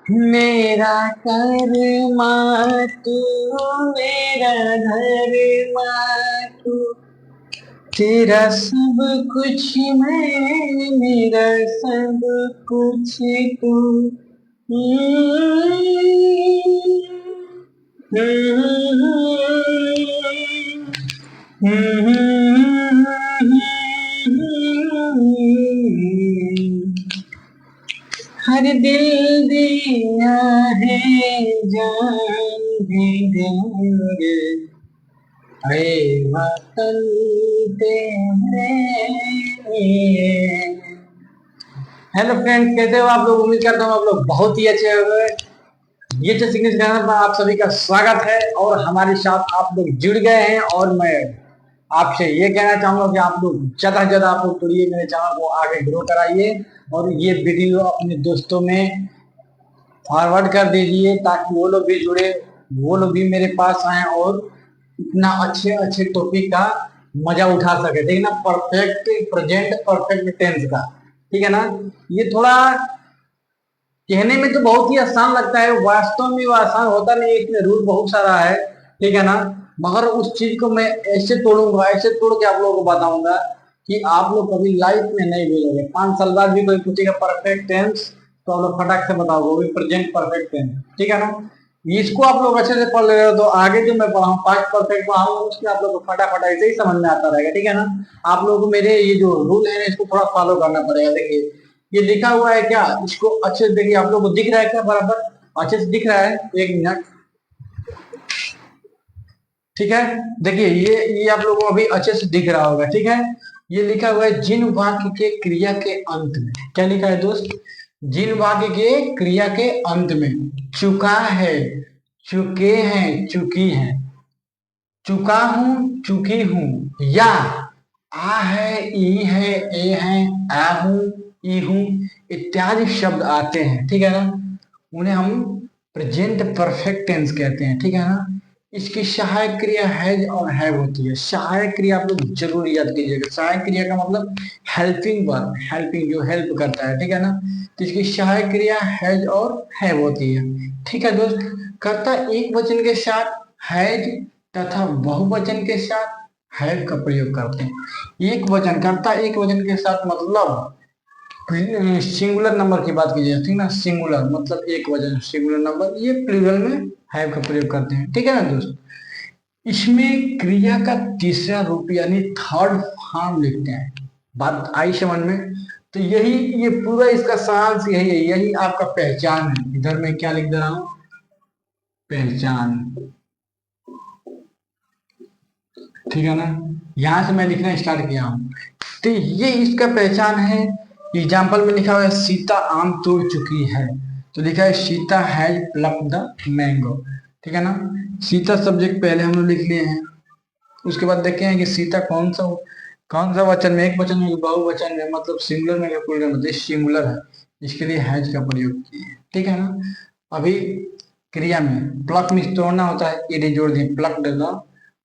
मेरा कर्मा तू, मेरा धर्मा तू, तेरा सब कुछ मैं, मेरा सब कुछ तू। हर दिल दिया है, जान भी देंगे, अरे वतन तेरे लिए। हेलो फ्रेंड्स, कैसे हो आप लोग? उम्मीद करता हूँ आप लोग बहुत ही अच्छे होंगे। ये जो सिग्नेचर चैनल पर आप सभी का स्वागत है और हमारे साथ आप लोग जुड़ गए हैं। और मैं आपसे ये कहना चाहूंगा कि आप लोग ज्यादा से ज्यादा आप लोग जुड़िए, मेरे चैनल को आगे ग्रो कराइए और ये वीडियो अपने दोस्तों में फॉरवर्ड कर दीजिए ताकि वो लोग भी जुड़े, वो लोग भी मेरे पास आए और इतना अच्छे अच्छे टॉपिक का मजा उठा सके। ठीक है ना, परफेक्ट प्रेजेंट परफेक्ट टेंस का। ठीक है ना, ये थोड़ा कहने में तो बहुत ही आसान लगता है, वास्तव में वो आसान होता नहीं है, इसमें रूल बहुत सारा है। ठीक है ना, मगर उस चीज को मैं ऐसे तोड़ूंगा, ऐसे तोड़ के आप लोगों को बताऊंगा कि आप लोग कभी लाइफ में नहीं भूलोगे। 5 साल बाद भी कोई पूछेगा परफेक्ट टेंस तो आप लोग फटाक से बताओगे वो भी प्रेजेंट परफेक्ट टेंस। ठीक है ना, इसको आप लोग अच्छे से पढ़ ले रहे हो तो आगे जो मैं पढ़ाऊँ पास्ट परफेक्ट पढ़ाऊंगा उसमें आप लोग को फटाफट ऐसे ही समझ में आता रहेगा। ठीक है ना, आप लोगों को मेरे ये जो रूल है इसको थोड़ा फॉलो करना पड़ेगा। देखिए ये लिखा हुआ है क्या, इसको अच्छे से देखिए। आप लोग को दिख रहा है क्या बराबर? अच्छे से दिख रहा है? एक मिनट, ठीक है। देखिए ये आप लोगों को अभी अच्छे से दिख रहा होगा। ठीक है, ये लिखा हुआ है जिन वाक्य के क्रिया के अंत में। क्या लिखा है दोस्त? जिन वाक्य के क्रिया के अंत में चुका है, चुके हैं, चुकी है, चुका हूं, चुकी हूं, या आ है, ई है, ए है, आ हूं, ई हूं इत्यादि शब्द आते हैं। ठीक है ना, उन्हें हम प्रेजेंट परफेक्ट टेंस कहते हैं। ठीक है ना, इसकी सहायक क्रिया हैज और हैव होती है। सहायक क्रिया आप लोग जरूर याद कीजिएगा। सहायक क्रिया का मतलब हेल्पिंग वर्ब, हेल्पिंग जो हेल्प करता है। ठीक है ना, तो इसकी सहायक क्रिया हैज और हैव होती है। ठीक है दोस्त, कर्ता एक वचन के साथ हैज तथा बहुवचन के साथ हैव का प्रयोग करते हैं। एक वचन कर्ता एक वचन के साथ मतलब सिंगुलर नंबर की बात कीजिए। ठीक ना, सिंगुलर मतलब एक वचन, सिंगुलर नंबर, ये प्लूरल में हैव का प्रयोग करते हैं। ठीक है ना दोस्त, इसमें क्रिया का तीसरा रूप यानी थर्ड फॉर्म लिखते हैं। बात आई समझ में? तो यही ये पूरा इसका सारांश यही है, यही आपका पहचान है। इधर मैं क्या लिख दे रहा हूं? पहचान। ठीक है ना, यहां से मैं लिखना स्टार्ट किया हूं तो ये इसका पहचान है। एग्जाम्पल में लिखा हुआ है सीता आम तोड़ चुकी है, तो लिखा है Sita has plug the mango. ठीक है ना, सीता सब्जेक्ट पहले हम लोग लिख लिए हैं। उसके बाद देखे हैं कि सीता कौन सा वचन में, एक वचन में, बहुवचन में, मतलब सिंगुलर में या प्लूरल में। सिंगुलर है, इसके लिए हैज का प्रयोग किए हैं। ठीक है ना, अभी क्रिया में प्लक में तोड़ना होता है, ये जोड़ दिए प्लक द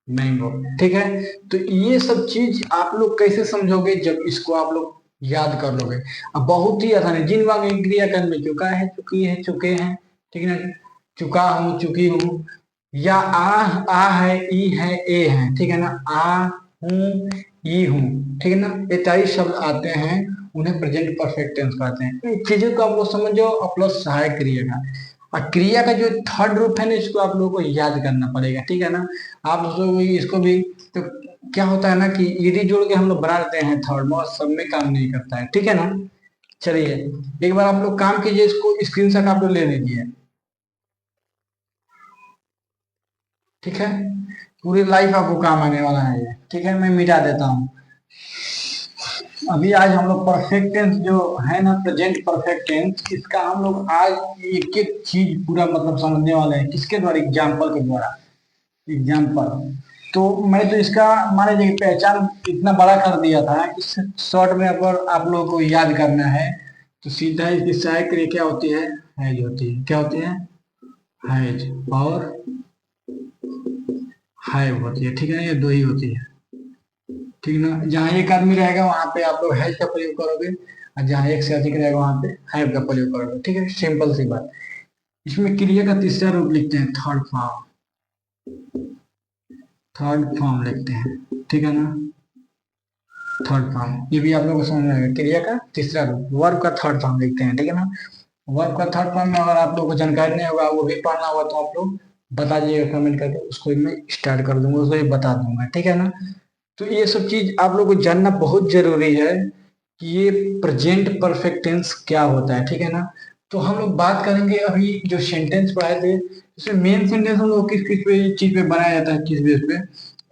मैंगो। ठीक है, तो ये सब चीज आप लोग कैसे समझोगे जब इसको आप लोग याद कर लोगे। अब बहुत ही आसान है। जिन वाक्य क्रिया कर्म में चुका है, चुकी है, चुके हैं। ठीक है ना, चुका हूं, चुकी हूं, या आ है, ई है, ए है। ठीक है ना, आ हूं, ई हूं। ठीक है ना, इत्यादि शब्द आते हैं, उन्हें प्रेजेंट परफेक्ट टेंस कहते हैं। इन चीजों को आप लोग समझो और प्लस सहायक क्रिया का। और क्रिया का जो थर्ड रूप है ना, इसको आप लोगों को याद करना पड़ेगा। ठीक है ना, आप लोग इसको भी तो क्या होता है ना कि ईडी जोड़ के हम लोग बना देते हैं थर्ड, मगर सब में काम नहीं करता है। ठीक है ना, चलिए एक बार आप लोग काम कीजिए, इसको स्क्रीनशॉट आप लोग ले लीजिए। ठीक है, पूरी लाइफ आपको काम आने वाला है ये। ठीक है, मैं मिटा देता हूँ। अभी आज हम लोग परफेक्ट टेंस जो है ना, प्रेजेंट परफेक्ट टेंस, इसका हम लोग आज एक एक चीज पूरा मतलब समझने वाले हैं। किसके द्वारा? एग्जाम्पल के द्वारा। एग्जाम्पल तो मैं तो इसका मान लीजिए पहचान इतना बड़ा कर दिया था कि शॉर्ट में अगर आप लोगों को याद करना है तो सीधा इसकी सहायक क्रिया क्या होती है? हैज होती है। क्या होती है? हैज और हैव होती है। ठीक है ना, ये दो ही होती है। ठीक ना, जहाँ एक आदमी रहेगा वहां पे आप लोग हैज का प्रयोग करोगे और जहाँ एक से अधिक रहेगा वहां पे हैव का प्रयोग करोगे। ठीक है, सिंपल सी बात। इसमें क्रिया का तीसरा रूप लिखते हैं थर्ड फॉर्म लिखते हैं, ठीक है ना। थर्ड फॉर्म ये भी आप लोगों को समझ में आएगा, क्रिया का तीसरा रूप वर्ब का थर्ड फॉर्म लिखते हैं, ठीक है ना। वर्ब का थर्ड फॉर्म में अगर आप लोगों को जानकारी नहीं होगा, वो भी पढ़ना होगा, तो आप लोग बता दीजिएगा कमेंट करके, उसको भी मैं स्टार्ट कर दूंगा, उसको भी बता दूंगा, ठीक है ना। तो ये सब चीज आप लोग को जानना बहुत जरूरी है कि ये प्रेजेंट परफेक्ट टेंस क्या होता है, ठीक है ना। तो हम लोग बात करेंगे अभी जो सेंटेंस पढ़ाए थे, इसमें मेन सेंटेंस हम लोग किस किस पे चीज पे बनाया जाता है, किस बेस पे।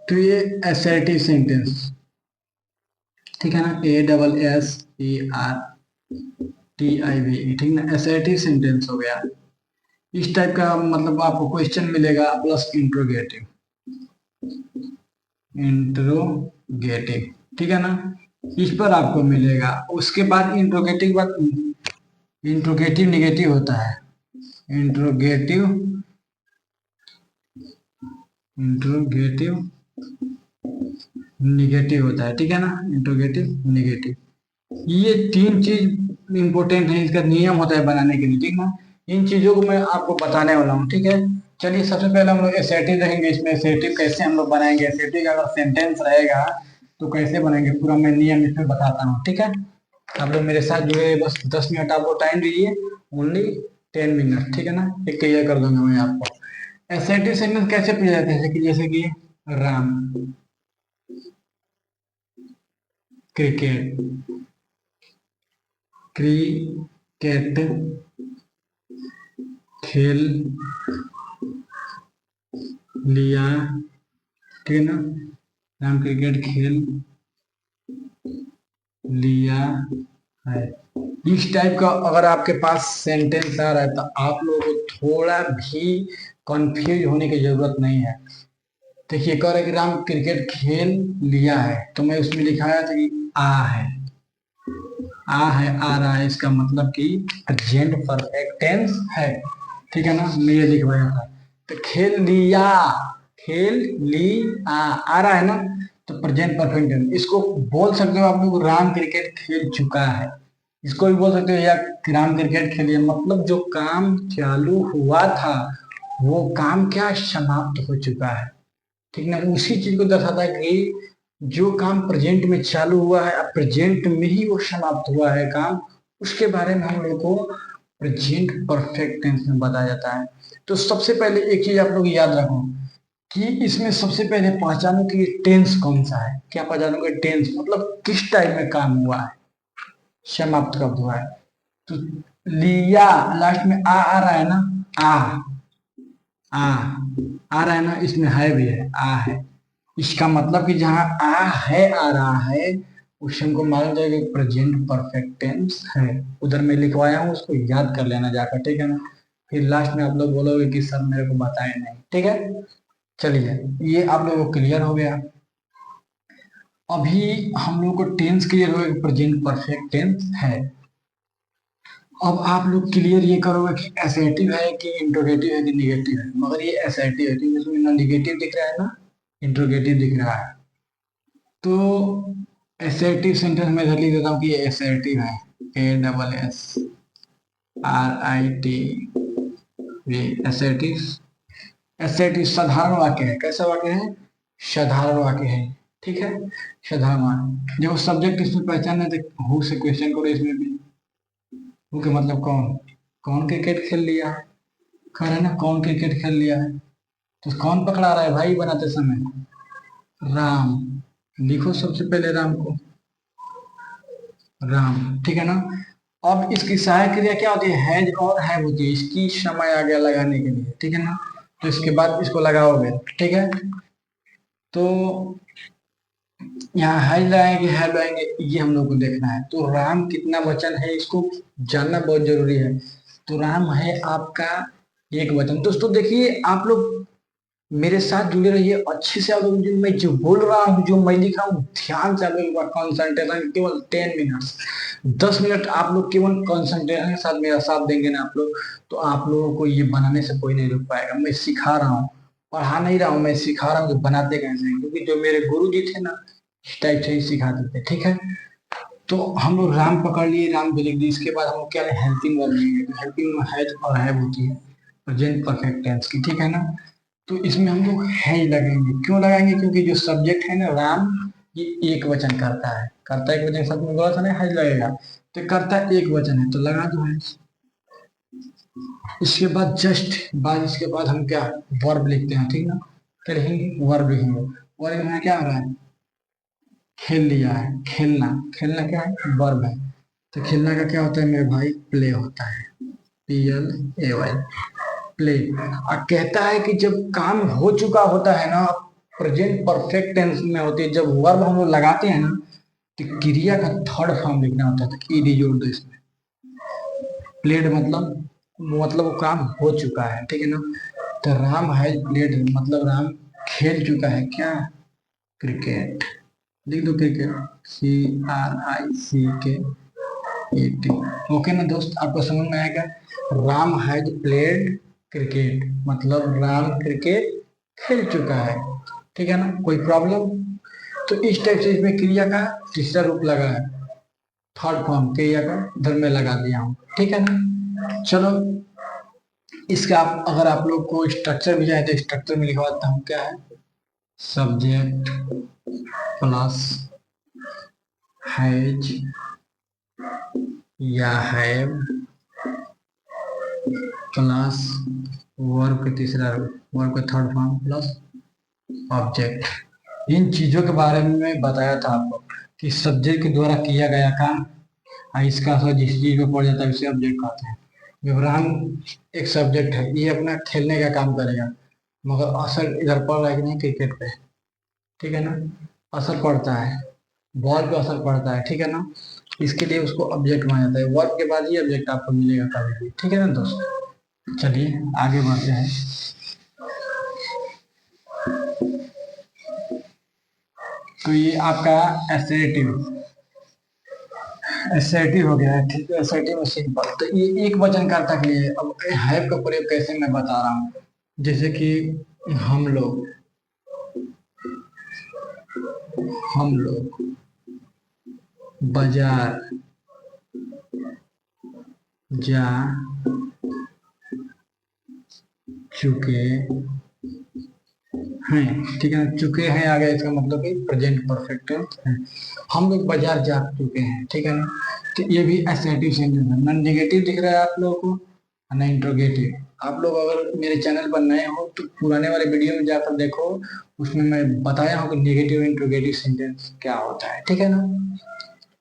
तो ये असर्टिव सेंटेंस, ठीक है ना, ASSERTIV, ठीक ना, असर्टिव सेंटेंस हो गया। इस टाइप का मतलब आपको क्वेश्चन मिलेगा, प्लस इंट्रोगेटिव, ठीक है ना, इस पर आपको मिलेगा। उसके बाद इंट्रोगेटिव बाद इंट्रोगेटिव निगेटिव होता है, इंट्रोगेटिव इंट्रोगेटिव निगेटिव होता है, ठीक है ना, इंट्रोगेटिव निगेटिव। ये तीन चीज इंपॉर्टेंट है, इसका नियम होता है बनाने के लिए, ठीक ना। इन चीजों को मैं आपको बताने वाला हूँ, ठीक है। चलिए सबसे पहले हम लोग एसर्टिव देखेंगे, इसमें एसर्टिव कैसे हम लोग बनाएंगे, एसर्टिव अगर सेंटेंस रहेगा तो कैसे बनेंगे, पूरा मैं नियम इसमें बताता हूँ, ठीक है। आप लोग मेरे साथ जुड़े, बस 10 मिनट आपको टाइम दीजिए, ओनली 10 मिनट, ठीक है ना, ये क्लियर कर दूंगा मैं आपको। एसर्टिव सेंटेंस कैसे पूछा जाता है, जैसे कि राम क्रिकेट क्रिकेट खेल लिया, ठीक है ना, राम क्रिकेट खेल लिया है। इस टाइप का अगर आपके पास सेंटेंस आ रहा है तो आप लोगों को थोड़ा भी कंफ्यूज होने की जरूरत नहीं है। देखिए कह रहा है कि राम क्रिकेट खेल लिया है, तो मैं उसमें लिखाया था कि आ है, आ रहा है, इसका मतलब कि प्रेजेंट परफेक्ट टेंस है, ठीक है ना, मैं ये लिखवाया था। तो खेल ली आ रहा है ना, तो प्रेजेंट परफेक्ट टेंस। इसको बोल सकते हो आप लोग राम क्रिकेट खेल चुका है, इसको भी बोल सकते हो या राम क्रिकेट खेलिए, मतलब जो काम चालू हुआ था वो काम क्या समाप्त हो चुका है, ठीक ना। उसी चीज को दर्शाता है कि जो काम प्रेजेंट में चालू हुआ है, अब प्रेजेंट में ही वो समाप्त हुआ है काम, उसके बारे में हम लोग को प्रेजेंट परफेक्ट टेंस में बताया जाता है। तो सबसे पहले एक चीज आप लोग याद रखो कि इसमें सबसे पहले पहचानो कि टेंस कौन सा है, क्या पहचानोगे, टेंस मतलब किस टाइप में काम हुआ है, समाप्त कब हुआ है। तो लिया लास्ट में आ रहा है ना, आ आ आ रहा है ना, इसमें है भी है, आ है, इसका मतलब कि जहां आ है आ रहा है उससे हमको मालूम जाएगा प्रेजेंट परफेक्ट टेंस है। उधर मैं लिखवाया हूँ, उसको याद कर लेना जाकर, ठीक है ना। फिर लास्ट में आप लोग बोलोगे कि सर मेरे को बताए नहीं, ठीक है। चलिए ये आप लोगों को क्लियर हो गया। अभी हम लोग को टेंस क्लियर हो गया, प्रेजेंट परफेक्ट टेंस है। अब आप लोग क्लियर ये करोगे कि असर्टिव है कि इंट्रोगेटिव है कि निगेटिव है, मगर ये असर्टिव है क्योंकि इसमें ना निगेटिव दिख रहा है ना इंट्रोगेटिव दिख रहा है। तो असर्टिव सेंटेंस में इधर लिख देता हूँ कि ये असर्टिव है, ASSRITV, असर्टिव। असर्टिव साधारण वाक्य है, कैसा वाक्य है, साधारण वाक्य है, ठीक है, साधारण वाक्य। देखो सब्जेक्ट इसमें पहचानना है तो हु से क्वेश्चन करो, इसमें भी हु के मतलब कौन, कौन क्रिकेट खेल लिया है, कह रहे हैं ना कौन क्रिकेट खेल लिया है, तो कौन पकड़ा रहा है भाई बनाते समय, राम। लिखो सबसे पहले राम को, राम, ठीक है ना। अब इसकी सहायक क्रिया क्या होती है, हैज और हैव होती है, इसकी समय आ गया लगाने के लिए, ठीक है ना। तो इसके बाद इसको लगाओगे, ठीक है। तो यहाँ हैज लगाएंगे हैव लगाएंगे, ये हम लोग को देखना है। तो राम कितना वचन है इसको जानना बहुत जरूरी है। तो राम है आपका एक वचन। दोस्तों देखिए आप लोग मेरे साथ जुड़े रहिए अच्छे से, आप लोग जो मैं जो बोल रहा हूँ जो मैं लिखा हूँ ध्यान से आप लोग कंसंट्रेशन, केवल 10 मिनट, 10 मिनट आप लोग केवल कंसंट्रेशन के साथ मेरा साथ देंगे ना आप लोग, तो आप लोगों को ये बनाने से कोई नहीं रुक पाएगा। मैं सिखा रहा हूँ, पढ़ा नहीं रहा हूँ, मैं सिखा रहा हूँ कि बनाते कैसे हैं, क्योंकि जो मेरे गुरु जी थे ना इस टाइप से ही सिखाते थे, ठीक है। तो हम लोग राम पकड़ लिए, राम को लिख दिए, इसके बाद हम लोग क्या हेल्पिंग वर्ब लेंगे, तो हेल्पिंग में हैज और हैव होती है। प्रेजेंट परफेक्ट टेंस की, ठीक है ना। तो इसमें हम लोग हैज लगाएंगे, क्यों लगाएंगे, क्योंकि जो सब्जेक्ट है ना राम, ये एक वचन करता है एक वचन, साथ में बोला था ना हैज लगेगा, तो करता एक वचन है तो लगा दो हैज। इसके बाद इसके बाद हम क्या वर्ब लिखते हैं, ठीक ना। क्या लिखेंगे, वर्ब लिखेंगे। वर्ब में क्या आ रहा है, खेल लिया है, खेलना, खेलना क्या है, वर्ब है। तो खेलना का क्या होता है मेरे भाई, प्ले होता है, PLAY, प्ले। और कहता है कि जब काम हो चुका होता है ना, प्रेजेंट परफेक्ट टेंस में होती है, जब वर्ब हम लोग लगाते हैं ना, तो क्रिया का थर्ड फॉर्म लिखना होता है, तो ईडी जोड़ दो इसमें। प्लेड मतलब वो काम हो चुका है, ठीक है ना। तो राम हैज प्लेड मतलब राम खेल चुका है क्या, क्रिकेट। लिख दो क्रिकेट, CRICKET। ओके ना दोस्त, आपको समझ में आएगा। राम हैज प्लेड क्रिकेट मतलब राम क्रिकेट खेल चुका है, ठीक है ना, कोई प्रॉब्लम। तो इस टाइप से इसमें क्रिया का तीसरा रूप लगा है, थर्ड फॉर्म क्रिया का इधर में लगा दिया हूँ, ठीक है ना। चलो इसका अगर आप लोग को स्ट्रक्चर भी चाहे तो स्ट्रक्चर में लिखवाता हूँ, क्या है, सब्जेक्ट प्लस हैज या हैव प्लस वर्ब का तीसरा रूप, वर्ब का थर्ड फॉर्म प्लस ऑब्जेक्ट। इन चीजों के बारे में मैं बताया था आपको कि सब्जेक्ट के द्वारा किया गया काम, इसका असर जिस चीज पे पड़ जाता है उसे ऑब्जेक्ट कहते हैं। विवरण एक सब्जेक्ट है, ये अपना खेलने का काम करेगा, मगर असर इधर पड़ रहा है कि नहीं, क्रिकेट पे, ठीक है ना, असर पड़ता है, बॉल पे असर पड़ता है, ठीक है ना। इसके लिए उसको ऑब्जेक्ट माना जाता है, वर्ब के बाद ही ऑब्जेक्ट आपको मिलेगा कभी भी, ठीक है ना दोस्त। चलिए आगे बढ़ते हैं। तो ये आपका एसएटिव हो गया है, ठीक है, एसएटिव में सिंपल। तो ये एक वचन कर्ता के लिए। अब हैव का प्रयोग कैसे मैं बता रहा हूँ, जैसे कि हम लोग, बाजार जा चुके हैं, ठीक है, चुके हैं आ गया, इसका मतलब कि प्रेजेंट परफेक्ट है। हम लोग बाजार जा चुके हैं, ठीक है ना। तो ये भी एसर्टिव सेंटेंस है, ना नेगेटिव दिख रहा है आप लोगों को ना इंट्रोगेटिव। आप लोग अगर मेरे चैनल पर नए हो तो पुराने वाले वीडियो में जाकर देखो, उसमें मैं बताया हूँ कि नेगेटिव इंट्रोगेटिव सेंटेंस क्या होता है, ठीक है ना।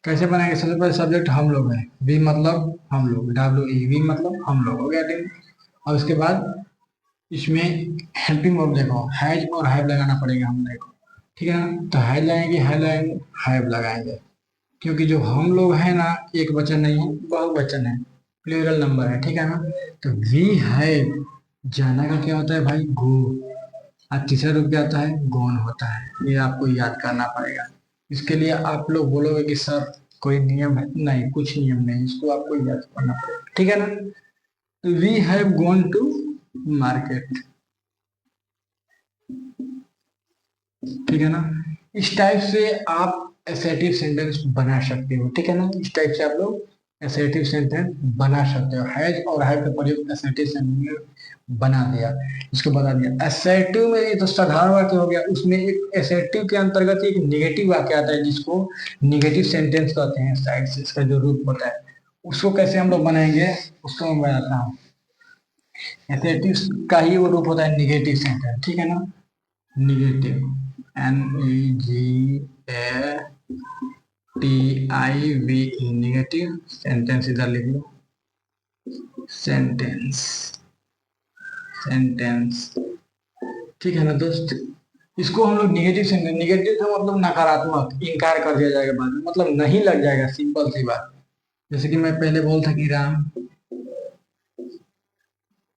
कैसे बनाएंगे, सबसे पहले सब्जेक्ट हम लोग हैं, वी मतलब हम लोग, WE, वी मतलब हम लोग हो गया, ठीक। और उसके बाद इसमें हेल्पिंग वर्ब देखो, हैज और हैव लगाना पड़ेगा हम लोग को, ठीक है ना। तो हैज लगाएंगे, हैव लगाएंगे, क्योंकि जो हम लोग हैं ना, एक वचन नहीं है, बहुवचन है, प्लूरल नंबर है, ठीक है ना। तो वी हैव, जाना का क्या होता है भाई, गो, और तीसरा रूप क्या होता है, गोन होता है। ये आपको याद करना पड़ेगा। इसके लिए आप लोग बोलोगे कि सर कोई नियम है, नहीं कुछ नियम नहीं, इसको आपको याद करना पड़ेगा, ठीक है ना। तो we have gone to market, ठीक है ना। इस टाइप से आप एसेटिव सेंटेंस बना सकते हो, ठीक है ना। इस टाइप से आप लोग एसेटिव सेंटेंस बना सकते हो। हैज और हैव का प्रयोग एसेटिव सेंटेंस बना दिया, इसको बता दिया। एसेटिव में ये तो साधारण वाक्य हो गया, उसमें एक एसेटिव के अंतर्गत एक निगेटिव वाक्य आता है जिसको निगेटिव सेंटेंस कहते हैं। साइड से इसका जो रूप होता है उसको कैसे हम लोग बनाएंगे, उसको मैं बताता हूँ। एसेटिव का ही वो रूप होता है निगेटिव सेंटेंस, ठीक है ना। निगेटिव, NEGATIVE, निगेटिव सेंटेंस, इधर लिख लो, सेंटेंस, ठीक है ना दोस्त। इसको हम लोग निगेटिव सेंटेंस, निगेटिव का मतलब नकारात्मक, इनकार कर दिया जाएगा बाद में, मतलब नहीं लग जाएगा, सिंपल सी बात। जैसे कि मैं पहले बोलता कि राम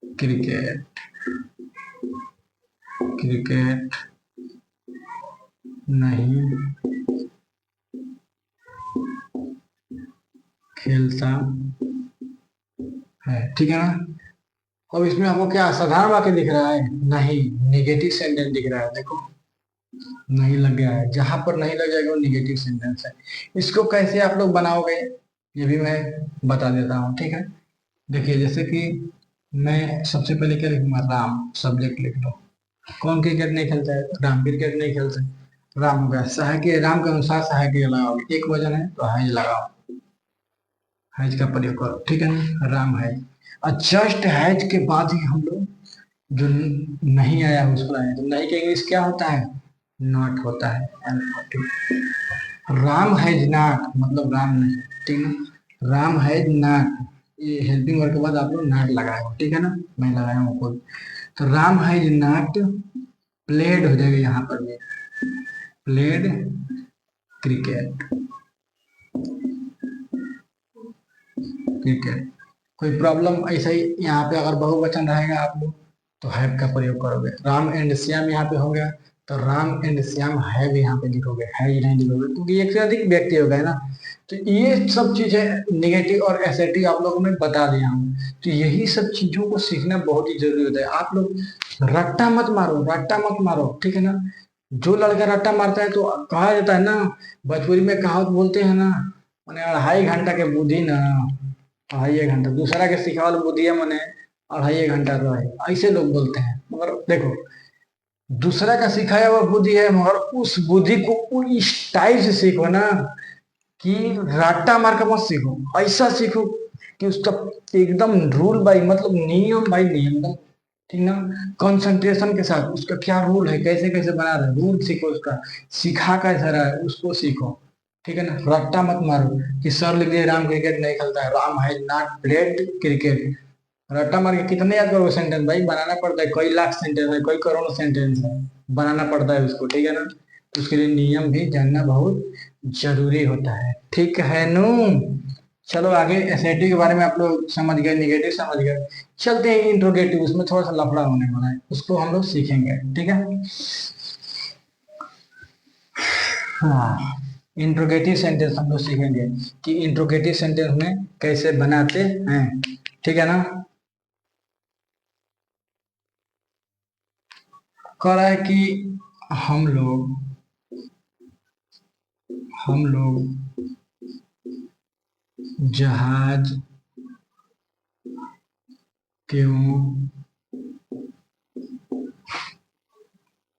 क्रिकेट नहीं खेलता है, ठीक है ना। अब इसमें हमको क्या साधारण वाक्य दिख रहा है, नहीं, निगेटिव सेंटेंस दिख रहा है, देखो नहीं लग गया है, जहां पर नहीं लग जाएगा वो निगेटिव सेंटेंस है। इसको कैसे आप लोग बनाओगे ये भी मैं बता देता हूँ, ठीक है। देखिए जैसे कि मैं सबसे पहले क्या लिखूंगा, राम, सब्जेक्ट लिख लो। कौन क्रिकेट नहीं खेलता है, राम क्रिकेट नहीं खेलते, राम हो गया। सहायक, राम के अनुसार सहायक लगाओगे, एक वजन है तो हैज लगाओ, हैज का प्रयोग करो, ठीक है ना, राम है। और जस्ट हैज के बाद ही हम लोग जो नहीं आया उसको लाए, तो नहीं के इंग्लिश क्या होता है, नॉट होता है, राम हैज नॉट मतलब राम नहीं, ठीक है, राम हैज नॉट, ये हेल्पिंग वर्ड के बाद आप लोग नॉट लगाए हो, ठीक है ना, मैं लगाया हूँ खुद। तो राम हैज नॉट प्लेड हो जाएगा यहाँ पर भी, प्लेड क्रिकेट, क्रिकेट। कोई प्रॉब्लम ऐसा ही यहाँ पे अगर बहुवचन रहेगा आप लोग तो हैव का प्रयोग करोगे, राम एंड श्याम यहाँ पे हो गया तो राम एंड श्याम हैव यहाँ पे लिखोगे, है ही नहीं लिखोगे क्योंकि एक से अधिक व्यक्ति हो गए ना। तो ये सब चीजें निगेटिव और एसेटिव आप लोगों में बता दिया हूँ। तो यही सब चीजों को सीखना बहुत ही जरूरी होता है। आप लोग रट्टा मत मारो, रट्टा मत मारो, ठीक है ना। जो लड़का रट्टा मारता है तो कहा जाता है ना, भोजपुरी में कहावत बोलते हैं ना, मैंने 2.5 घंटा के बुद्धि ना, 2.5 घंटा दूसरा के सिखावल बुद्धि मैंने 2.5 घंटा रहे, ऐसे लोग बोलते हैं। मगर देखो, दूसरा का सिखाया हुआ बुद्धि है, मगर उस बुद्धि को इस टाइप से सीखो ना कि राटा मार कर मत सीखो, ऐसा सीखो कि उसका एकदम रूल बाई मतलब नियम बाई नियम एकदम, ठीक ना, कंसंट्रेशन के साथ उसका क्या रूल है, कैसे कैसे बना रहे रूल सीखो, उसका सिखा कैसा रहा है उसको सीखो, ठीक है ना। रट्टा मत मारो कि सर लिख दिए राम क्रिकेट नहीं खेलता है, Ram has not played cricket, रट्टा मार के कितने याद करोगे सेंटेंस, भाई बनाना पड़ता है, कई लाख सेंटेंस है, कई करोड़ सेंटेंस है, बनाना पड़ता है उसको, ठीक है ना। तो उसके लिए नियम भी जानना बहुत जरूरी होता है, ठीक है नू। चलो आगे, एसएटी के बारे में आप लोग समझ गए, निगेटिव समझ गए, चलते हैं इंट्रोगेटिव, उसमें थोड़ा सा लफड़ा होने वाला है, उसको हम लोग सीखेंगे, ठीक है। हाँ, इंट्रोगेटिव सेंटेंस हम लोग सीखेंगे कि इंट्रोगेटिव सेंटेंस में कैसे बनाते हैं, ठीक है ना। कह रहा है कि हम लोग हम लोग जहाज क्यों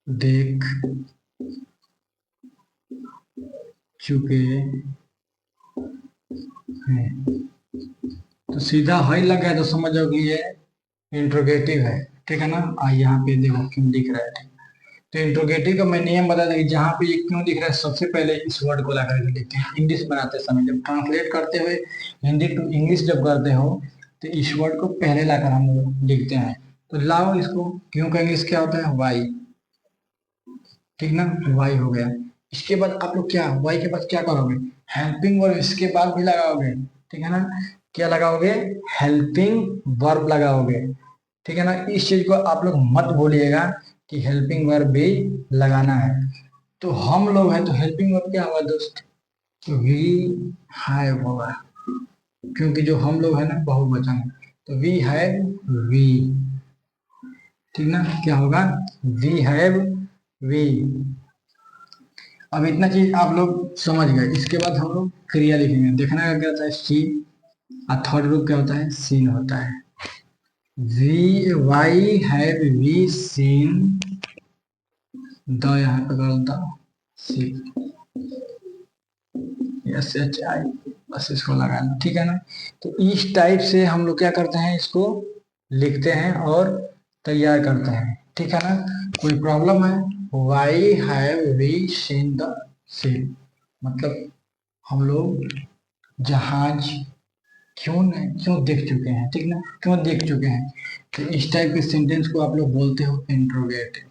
देख चुके हैं, तो सीधा हाई लगा है तो समझ जाओ कि ये इंट्रोगेटिव है, ठीक है ना। यहाँ पे देखो क्यों दिख रहा है, तो इंट्रोगेटिव का मैं नियम बता दें, जहाँ पे ये क्यों दिख रहा है सबसे पहले इस वर्ड को लगा के लिखते हैं, इंग्लिश बनाते समय जब ट्रांसलेट करते हुए हिंदी टू इंग्लिश जब करते हो तो इस वर्ड को पहले लाकर हम लोग लिखते हैं। तो लाओ इसको, क्यों का इंग्लिश क्या होता है, वाई, ठीक ना, वाई हो गया। इसके बाद आप लोग क्या, वाई के बाद क्या करोगे, हेल्पिंग वर्ब इसके बाद भी लगाओगे, ठीक है ना। क्या लगाओगे, हेल्पिंग वर्ब लगाओगे, ठीक है ना। इस चीज को आप लोग मत भूलिएगा कि हेल्पिंग वर्ब भी लगाना है। तो हम लोग हैं तो हेल्पिंग वर्ब क्या होगा दोस्त, वी हैव होगा, क्योंकि जो हम लोग है ना बहुवचन है, तो वी हैव, वी, ठीक ना, क्या होगा, वी हैव, वी। अब इतना चीज आप लोग समझ गए, इसके बाद हम लोग क्रिया लिखेंगे, देखना क्या होता है, सी, और थर्ड रूप क्या होता है, सीन होता है। We, why have we seen the, यहाँ पे कर the, C, S H I, बस इसको लगाना, ठीक है ना। तो इस टाइप से हम लोग क्या करते हैं, इसको लिखते हैं और तैयार करते हैं, ठीक है ना। कोई प्रॉब्लम है, why have we seen the scene, मतलब हम लोग जहाज क्यों नहीं, क्यों देख चुके हैं, ठीक ना, क्यों देख चुके हैं। तो इस टाइप के सेंटेंस को आप लोग बोलते हो इंट्रोगेटिव,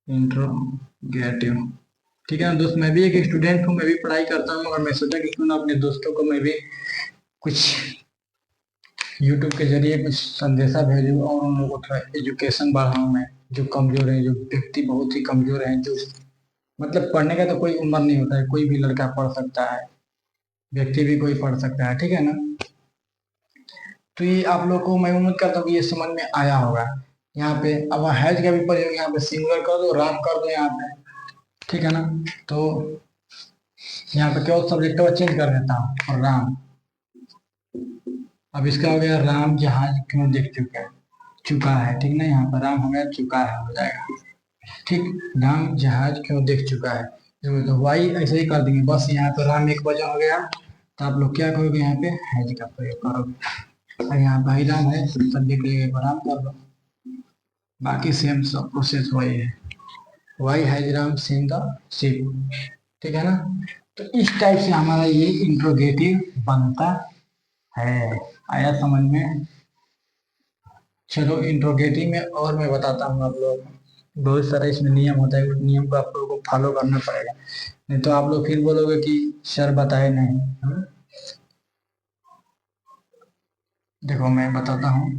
इंट्रोगेटिव, ठीक है ना दोस्त। मैं भी एक स्टूडेंट हूँ, मैं भी पढ़ाई करता हूँ, मगर मैं सोचा कि क्यों ना अपने दोस्तों को मैं भी कुछ यूट्यूब के जरिए कुछ संदेशा भेजूँ और उन लोगों को थोड़ा एजुकेशन बढ़ाऊँ। मैं जो कमजोर है, जो व्यक्ति बहुत ही कमजोर है, जो मतलब पढ़ने का तो कोई उम्र नहीं होता है, कोई भी लड़का पढ़ सकता है, व्यक्ति भी कोई पढ़ सकता है, ठीक है ना। तो ये आप लोग को मैं उम्मीद करता हूँ कि ये समझ में आया होगा। यहाँ पे अब हैज का भी प्रयोग यहाँ पे सिंगुलर कर दो, राम कर दो यहाँ पे, ठीक है ना। तो यहाँ पे केवल सब्जेक्ट चेंज कर देता हूँ और राम, अब इसका हो गया राम जहाज क्यों देख चुका है, ठीक ना, यहाँ पर राम हो गया चुका है हो जाएगा, ठीक। राम जहाज क्यों देख चुका है, तो वाई ऐसे ही कर देंगे, बस यहाँ पर राम एक वजह हो गया, तो आप लोग क्या करोगे यहाँ पे हैज का प्रयोग करोगे, और यहाँ भाई राम है सब देख लीजिए राम कर लो, बाकी सेम सब प्रोसेस वही है, why has Ram seen the ship, ठीक है ना। तो इस टाइप से हमारा ये इंट्रोगेटिव बनता है, आया समझ में। चलो इंट्रोगेटिव में और मैं बताता हूँ आप लोगों को, बहुत सारा इसमें नियम होता है, उस नियम को आप लोगों को फॉलो करना पड़ेगा, नहीं तो आप लोग फिर बोलोगे कि सर बताए नहीं। देखो मैं बताता हूँ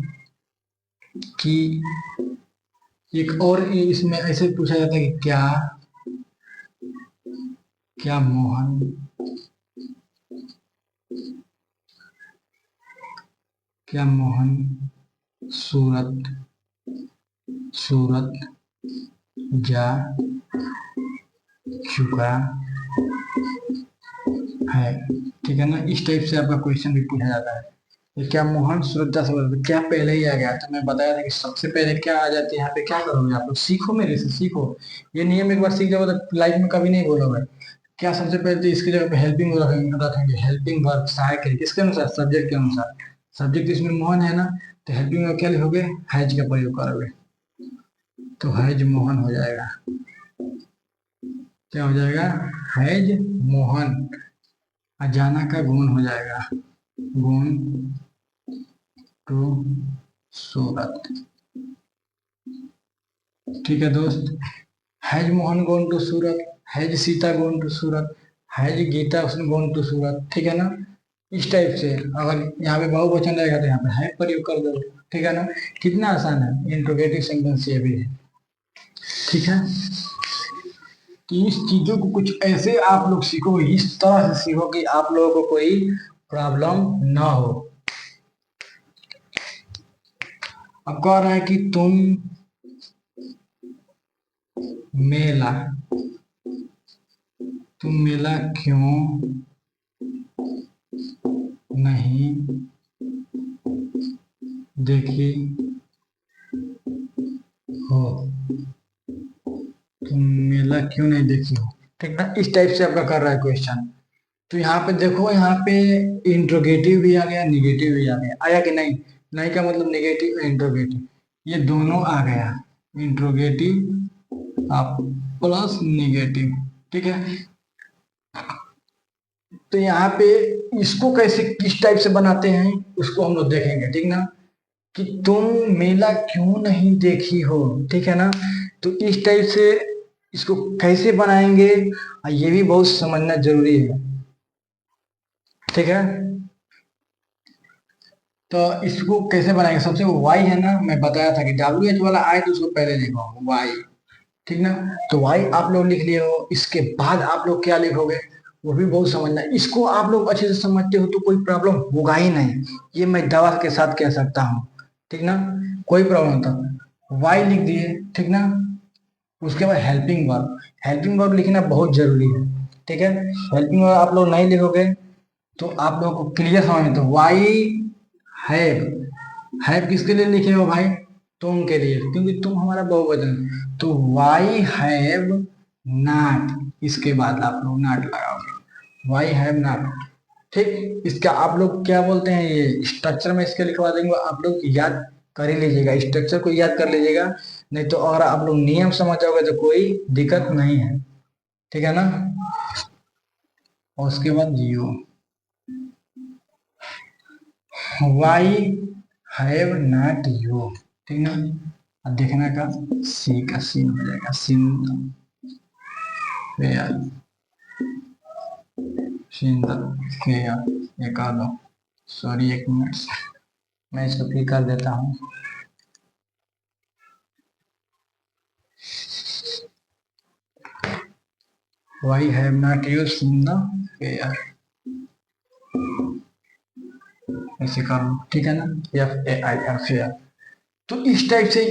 कि एक और इसमें ऐसे पूछा जाता है कि क्या मोहन सूरत जा चुका है, ठीक है ना। इस टाइप से आपका क्वेश्चन भी पूछा जाता है, ये क्या मोहन सूरत जा चुका, क्या पहले ही आ गया, तो मैं बताया था कि सबसे पहले क्या आ जाती है, यहाँ पे क्या करोगे आप लोग, सीखो मेरे से, सीखो ये नियम, एक बार सीख जाओगे तो लाइफ में कभी नहीं बोलोगे। क्या सबसे पहले तो इसकी जगह पे हेल्पिंग रखेंगे, हेल्पिंग वर्ब सहायक है, किसके अनुसार, सब्जेक्ट के अनुसार, सब्जेक्ट इसमें मोहन है ना, तो हेल्पिंग में क्या लिखोगे, हैज का प्रयोग करोगे, तो हैज मोहन हो जाएगा, क्या हो जाएगा, हैज मोहन, अजाना का गुण हो जाएगा, गुण टू सूरत, ठीक है दोस्त। Has Mohan gone to Surat, has Sita gone to Surat, has Gita उसने गोन टू सूरत, ठीक है ना। इस टाइप से अगर यहाँ पे बहुवचन रहेगा तो यहाँ पे है प्रयोग कर दो, ठीक है ना। कितना आसान है, इंट्रोगेटिव सेंटेंस ये भी है, ठीक है। कि इस चीजों को कुछ ऐसे आप लोग सीखो, इस तरह से सीखो कि आप लोगों को कोई प्रॉब्लम ना हो। अब कह रहा है कि तुम मेला क्यों नहीं देखी हो, तुम मेला क्यों नहीं देखी हो, ठीक ना। इस टाइप से आपका कर रहा है क्वेश्चन, तो यहाँ पे देखो, यहाँ पे इंट्रोगेटिव भी आ गया, निगेटिव भी आ गया, आया कि नहीं, नहीं का मतलब निगेटिव इंट्रोगेटिव, ये दोनों आ गया, इंट्रोगेटिव आप प्लस निगेटिव, ठीक है। तो यहाँ पे इसको कैसे किस टाइप से बनाते हैं उसको हम लोग देखेंगे, ठीक ना, कि तुम मेला क्यों नहीं देखी हो, ठीक है ना। तो इस टाइप से इसको कैसे बनाएंगे ये भी बहुत समझना जरूरी है, ठीक है। तो इसको कैसे बनाएंगे, सबसे वाई है ना, मैं बताया था कि डब्ल्यू एच वाला आए तो उसको पहले लिखो वाई, ठीक ना। तो वाई आप लोग लिख लिए हो, इसके बाद आप लोग क्या लिखोगे वो भी बहुत समझना, इसको आप लोग अच्छे से समझते हो तो कोई प्रॉब्लम होगा ही नहीं, ये मैं दवा के साथ कह सकता हूँ, ठीक ना, कोई प्रॉब्लम था, वाई लिख दिए, ठीक ना। उसके बाद हेल्पिंग वर्ब लिखना बहुत जरूरी है, ठीक है। हेल्पिंग वर्ब आप लोग नहीं लिखोगे तो आप लोगों को क्लियर समझ में, तो वाई हैव, हैव किसके लिए लिखे हो भाई, तुम के लिए, क्योंकि तुम हमारा बहुवचन, तो वाई हैव नॉट, इसके बाद आप लोग नॉट लगाओगे, वाई हैव नॉट, ठीक। इसका आप लोग क्या बोलते हैं, ये स्ट्रक्चर में इसके लिखवा देंगे, आप लोग याद कर ही लीजिएगा, स्ट्रक्चर को याद कर लीजिएगा, नहीं तो अगर आप लोग नियम समझ जाओगे तो कोई दिक्कत नहीं है, ठीक है ना। और उसके बाद you, why have not you, ठीक ना। अब देखना का सी का सीन हो जाएगा, सीन फेयर, सीन फेयर, एक आ दो, सॉरी एक मिनट, मैं इसको फिर कर देता हूँ। Why have not you seen the fair, ऐसे कर लो, ठीक है ना, FAIR फेयर। तो इस टाइप से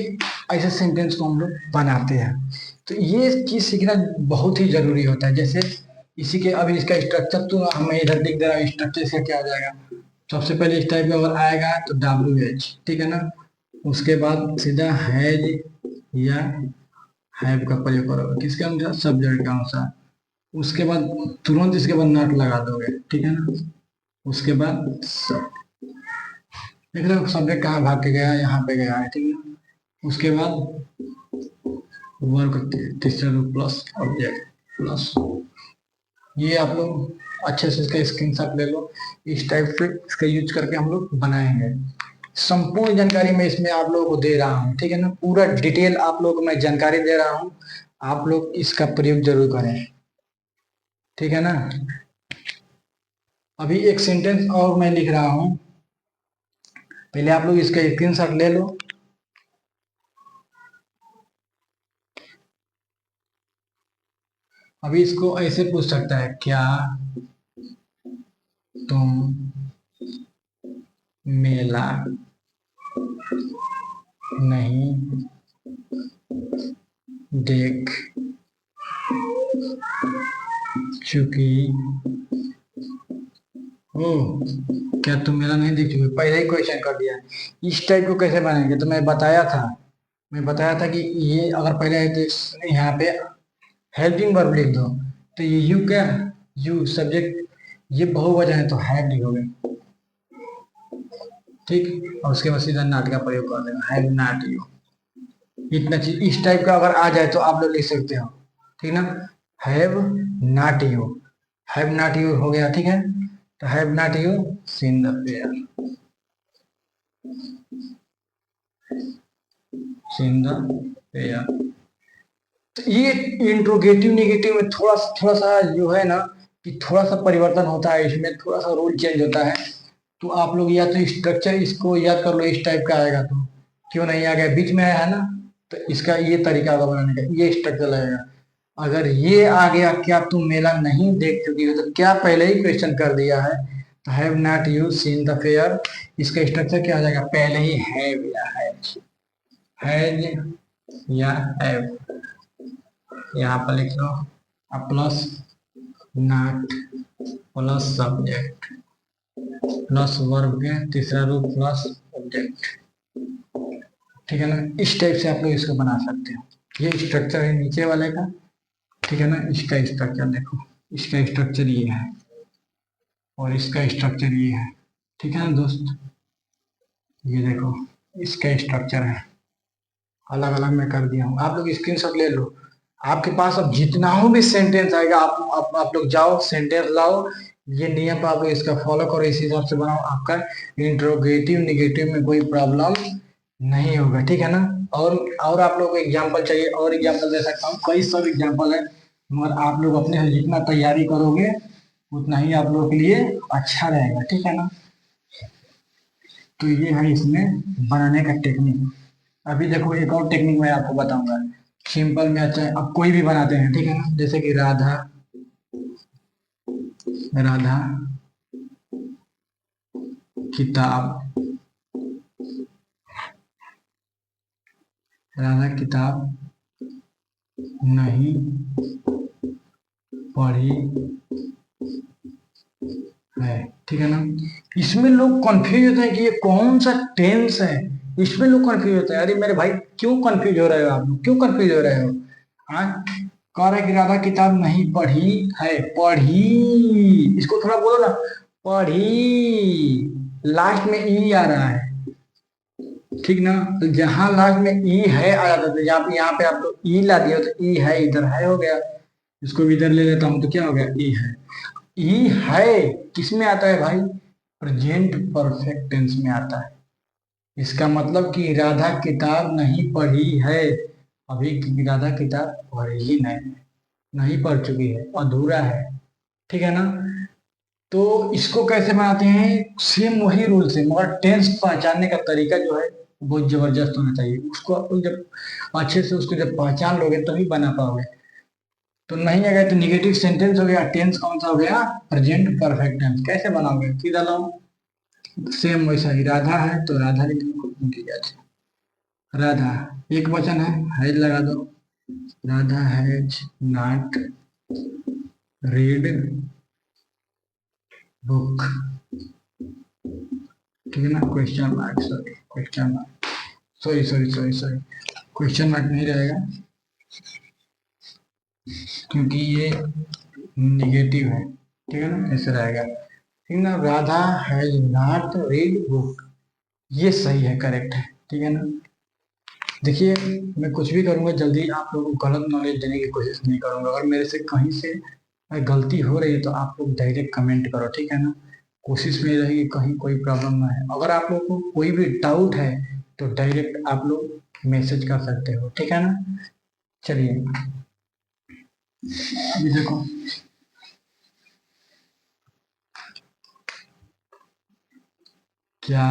ऐसे सेंटेंस को हम लोग बनाते हैं, तो ये चीज सीखना बहुत ही जरूरी होता है। जैसे इसी के अभी इसका स्ट्रक्चर तो हमें इधर दिख दे रहा है, स्ट्रक्चर इसका क्या हो जाएगा, सबसे पहले इस टाइप का अगर आएगा तो WH, ठीक है ना। उसके बाद सीधा हैज या हैव का प्रयोग करोगे, किसके अनुसार, सब्जेक्ट के अनुसार। उसके बाद तुरंत इसके बाद नॉट लगा दोगे, ठीक है ना। उसके बाद देख रहे हो सब्जेक्ट कहाँ भाग के गया, यहाँ पे गया है, ठीक है। उसके बाद वर्क, तीसरा रूप प्लस ऑब्जेक्ट प्लस। ये आप लोग अच्छे से इसका स्क्रीनशॉट ले लो। इस टाइप से इसका यूज करके हम लोग बनाएंगे। संपूर्ण जानकारी मैं इसमें आप लोगों को दे रहा हूँ, ठीक है ना। पूरा डिटेल आप लोगों को मैं जानकारी दे रहा हूँ, आप लोग इसका प्रयोग जरूर करें, ठीक है ना। अभी एक सेंटेंस और मैं लिख रहा हूँ, पहले आप लोग इसका स्क्रीनशॉट ले लो। अभी इसको ऐसे पूछ सकता है, क्या तुम मेला नहीं देख चुकी हो, क्या तुम मेला नहीं देख चुके, पहले ही क्वेश्चन कर दिया। इस टाइप को कैसे बनाएंगे, तो मैं बताया था कि ये अगर पहले है तो यहाँ पे हेल्पिंग वर्ब लिख दो, तो ये यू क्या, यू सब्जेक्ट, ये बहुवचन है तो हैव लिखोगे, ठीक। और उसके बाद सीधा नॉट का प्रयोग कर देना, हैव नॉट यू। इतना चीज इस टाइप का अगर आ जाए तो आप लोग लिख सकते हो, ठीक ना। Have not you, have not you हो गया, ठीक है। तो have not you seen the fair, seen the fair. तो ये इंट्रोगेटिव नेगेटिव में थोड़ा सा जो है ना, कि थोड़ा सा परिवर्तन होता है, इसमें थोड़ा सा रूल चेंज होता है। तो आप लोग या तो स्ट्रक्चर इसको याद कर लो, इस टाइप का आएगा तो क्यों नहीं आ गया, बीच में आया है ना, तो इसका ये तरीका होगा बनाने का, ये स्ट्रक्चर लगेगा। अगर ये आ गया, क्या तुम मेला नहीं देख चुकी हो, तो क्या पहले ही क्वेश्चन कर दिया है, तो have not you seen the fair, इसका स्ट्रक्चर क्या आ जाएगा, पहले ही हैव या हैज या हैव, यहाँ पर लिख लो, अब plus not plus subject plus verb के तीसरा रूप प्लस ऑब्जेक्ट, ठीक है ना। इस टाइप से आप लोग इसको बना सकते हो। ये स्ट्रक्चर है नीचे वाले का, ठीक है ना। इसका स्ट्रक्चर देखो, इसका स्ट्रक्चर ये है और इसका स्ट्रक्चर ये है, ठीक है ना दोस्त। ये देखो इसका स्ट्रक्चर है, अलग अलग मैं कर दिया हूँ, आप लोग स्क्रीनशॉट ले लो। आपके पास अब जितना हो भी सेंटेंस आएगा, आप लोग जाओ सेंटेंस लाओ, ये नियम आप लोग इसका फॉलो करो, इस हिसाब से बनाओ, आपका इंट्रोगेटिव निगेटिव में कोई प्रॉब्लम नहीं होगा, ठीक है ना। और आप लोग को एग्जाम्पल चाहिए, और एग्जाम्पल दे सकता हूँ, कई सब एग्जाम्पल है, मगर आप लोग अपने से जितना तैयारी करोगे उतना ही आप लोगों के लिए अच्छा रहेगा, ठीक है ना। तो ये है इसमें बनाने का टेक्निक। अभी देखो एक और टेक्निक मैं आपको बताऊंगा, सिंपल में अच्छा है, अब कोई भी बनाते हैं, ठीक है ना। जैसे कि राधा राधा किताब, राधा किताब नहीं पढ़ी है, ठीक है ना। इसमें लोग कंफ्यूज होते हैं कि ये कौन सा टेंस है, इसमें लोग कंफ्यूज होते हैं। अरे मेरे भाई क्यों कंफ्यूज हो रहे हो, आप लोग क्यों कंफ्यूज हो रहे हो। हाँ, कह रहा है कि राधा किताब नहीं पढ़ी है, पढ़ी, इसको थोड़ा बोलो ना, पढ़ी, लास्ट में ई आ रहा है, ठीक ना। तो जहां लास्ट में ई है आ जाता है, यहाँ पे आप लोग ई ला दिए तो ई है इधर है हो गया, इसको भी इधर ले लेता हूं तो क्या हो गया, ई है। ई है किस में आता है भाई, प्रेजेंट परफेक्ट टेंस में आता है। इसका मतलब कि राधा किताब नहीं पढ़ी है, अभी की राधा किताब पढ़ी ही नहीं, नहीं पढ़ चुकी है, अधूरा है, ठीक है ना। तो इसको कैसे बनाते हैं, सेम वही रूल से, मगर टेंस पहचानने का तरीका जो है बहुत जबरदस्त होना चाहिए। उसको आप लोग जब अच्छे से उसको जब पहचान लोगे तभी बना पाओगे। तो नहीं अगर तो निगेटिव सेंटेंस हो गया, टेंस कौन सा हो गया, प्रेजेंट परफेक्ट टेंस, कैसे बनाओगे, सीधा लाओ, सेम वैसा ही, राधा है तो राधा लिख लो, राधा एक वचन है लगा दो, Radha has not read book, ठीक है ना, question mark, sorry question mark, sorry sorry sorry sorry, question mark नहीं रहेगा क्योंकि ये निगेटिव है, ठीक है ना, ऐसे रहेगा, ठीक है ना। Radha has not read book, ये सही है, करेक्ट है, ठीक है ना। देखिए मैं कुछ भी करूंगा जल्दी आप लोगों को गलत नॉलेज देने की कोशिश नहीं करूंगा, अगर मेरे से कहीं से गलती हो रही है तो आप लोग डायरेक्ट कमेंट करो, ठीक है ना। कोशिश में रहेगी कहीं कोई प्रॉब्लम ना है, अगर आप लोग को कोई भी डाउट है तो डायरेक्ट आप लोग मैसेज कर सकते हो, ठीक है ना। चलिए ये देखो, क्या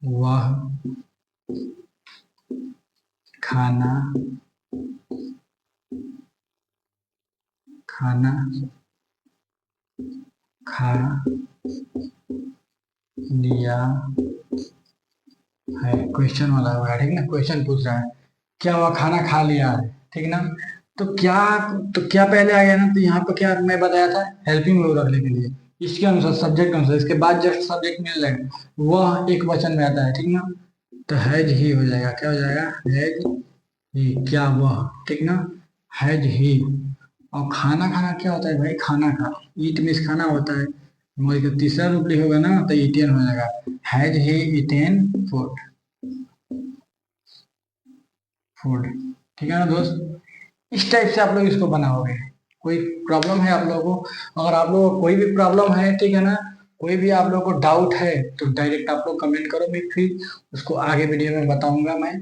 वह खाना खाना खा लिया है, क्वेश्चन वाला है, ठीक ना, क्वेश्चन पूछ रहा है क्या वह खाना खा लिया है, ठीक ना। तो क्या, तो क्या पहले आ गया ना, तो यहाँ पे क्या मैं बताया था, हेल्पिंग वर्ब रखने के लिए, इसके अनुसार सब्जेक्ट अनुसार, इसके बाद जस्ट सब्जेक्ट मिल जाएगा, वह एक वचन में आता है, ठीक ना। तो हैज ही हो जाएगा, क्या हो जाएगा, हैज ही, क्या वह, ठीक ना, हैज ही। और खाना खाना क्या होता है भाई, खाना खा, ईट मीन्स खाना होता है, मगर का तीसरा रूप लिखोगे ना तो ईटेन हो जाएगा, has he eaten food, food, ठीक है ना दोस्त। इस टाइप से आप लोग इसको बनाओगे। कोई प्रॉब्लम है आप लोगों को, अगर आप लोगों को कोई भी प्रॉब्लम है, ठीक है ना, कोई भी आप लोगों को डाउट है तो डायरेक्ट आप लोग कमेंट करो, मैं फिर उसको आगे वीडियो में बताऊंगा मैं।